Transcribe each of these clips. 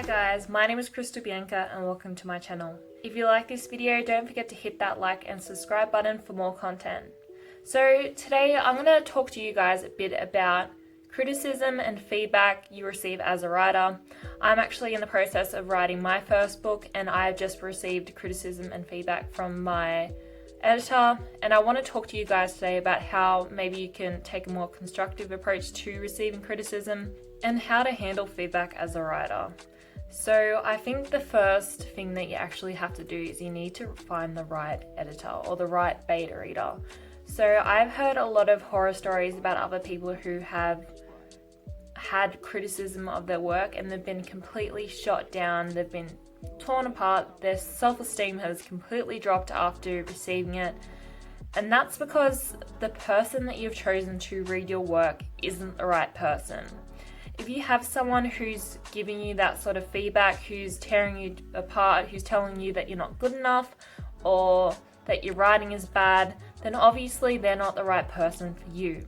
guys, my name is Bianca and welcome to my channel. If you like this video, don't forget to hit that like and subscribe button for more content. So today I'm going to talk to you guys a bit about criticism and feedback you receive as a writer. I'm actually in the process of writing my first book and I've just received criticism and feedback from my editor, and I want to talk to you guys today about how maybe you can take a more constructive approach to receiving criticism and how to handle feedback as a writer. So I think the first thing that you actually have to do is you need to find the right editor or the right beta reader. So I've heard a lot of horror stories about other people who have had criticism of their work and they've been completely shot down, they've been torn apart, their self-esteem has completely dropped after receiving it. And that's because the person that you've chosen to read your work isn't the right person. If you have someone who's giving you that sort of feedback, who's tearing you apart, who's telling you that you're not good enough or that your writing is bad, then obviously they're not the right person for you.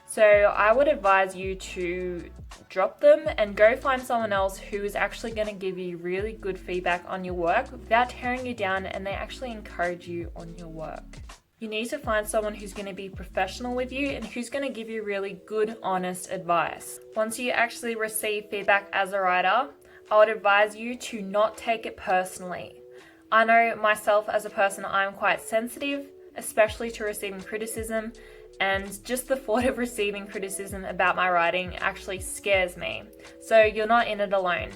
So I would advise you to drop them and go find someone else who is actually going to give you really good feedback on your work without tearing you down, and they actually encourage you on your work. You need to find someone who's going to be professional with you and who's going to give you really good, honest advice. Once you actually receive feedback as a writer, I would advise you to not take it personally. I know myself as a person, I'm quite sensitive, especially to receiving criticism, and just the thought of receiving criticism about my writing actually scares me. So you're not in it alone.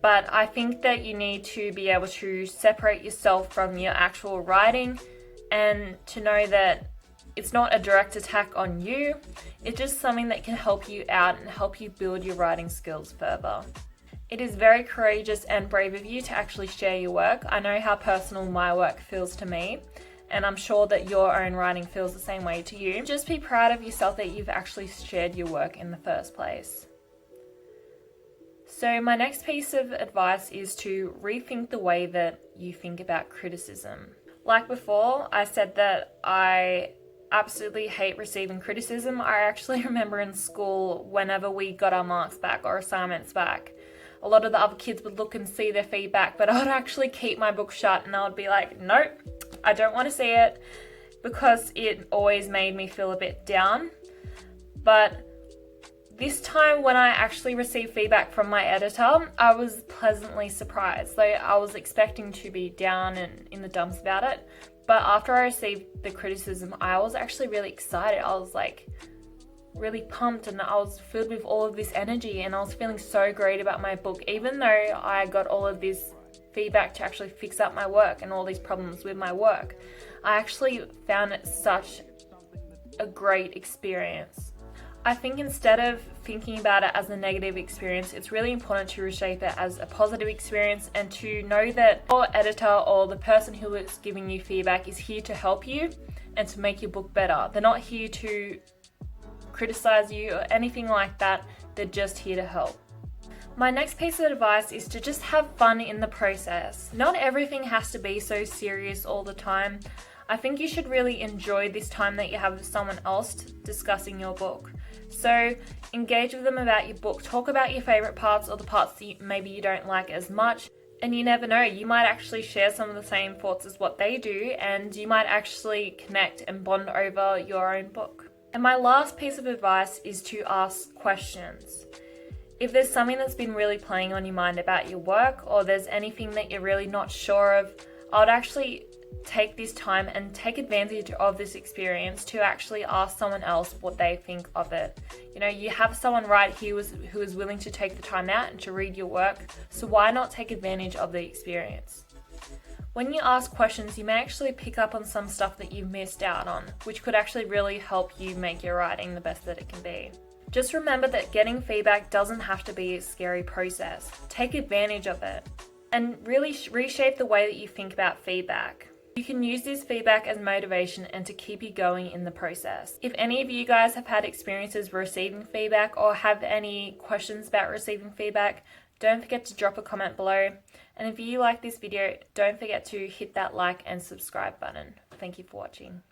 But I think that you need to be able to separate yourself from your actual writing and to know that it's not a direct attack on you. It's just something that can help you out and help you build your writing skills further. It is very courageous and brave of you to actually share your work. I know how personal my work feels to me, and I'm sure that your own writing feels the same way to you. Just be proud of yourself that you've actually shared your work in the first place. So my next piece of advice is to rethink the way that you think about criticism. Like before, I said that I absolutely hate receiving criticism. I actually remember in school, whenever we got our marks back or assignments back, a lot of the other kids would look and see their feedback, but I would actually keep my book shut and I would be like, nope, I don't want to see it, because it always made me feel a bit down. But this time when I actually received feedback from my editor, I was pleasantly surprised. Like, I was expecting to be down and in the dumps about it, but after I received the criticism, I was actually really excited. I was like really pumped and I was filled with all of this energy and I was feeling so great about my book, even though I got all of this feedback to actually fix up my work and all these problems with my work. I actually found it such a great experience. I think instead of thinking about it as a negative experience, it's really important to reshape it as a positive experience and to know that your editor or the person who is giving you feedback is here to help you and to make your book better. They're not here to criticize you or anything like that. They're just here to help. My next piece of advice is to just have fun in the process. Not everything has to be so serious all the time. I think you should really enjoy this time that you have with someone else discussing your book. So engage with them about your book, talk about your favorite parts or the parts that maybe you don't like as much. And you never know, you might actually share some of the same thoughts as what they do, and you might actually connect and bond over your own book. And my last piece of advice is to ask questions. If there's something that's been really playing on your mind about your work, or there's anything that you're really not sure of, I would actually take this time and take advantage of this experience to actually ask someone else what they think of it. You know, you have someone right here who is willing to take the time out and to read your work, so why not take advantage of the experience? When you ask questions, you may actually pick up on some stuff that you've missed out on, which could actually really help you make your writing the best that it can be. Just remember that getting feedback doesn't have to be a scary process. Take advantage of it and really reshape the way that you think about feedback. You can use this feedback as motivation and to keep you going in the process. If any of you guys have had experiences receiving feedback or have any questions about receiving feedback, don't forget to drop a comment below. And if you like this video, don't forget to hit that like and subscribe button. Thank you for watching.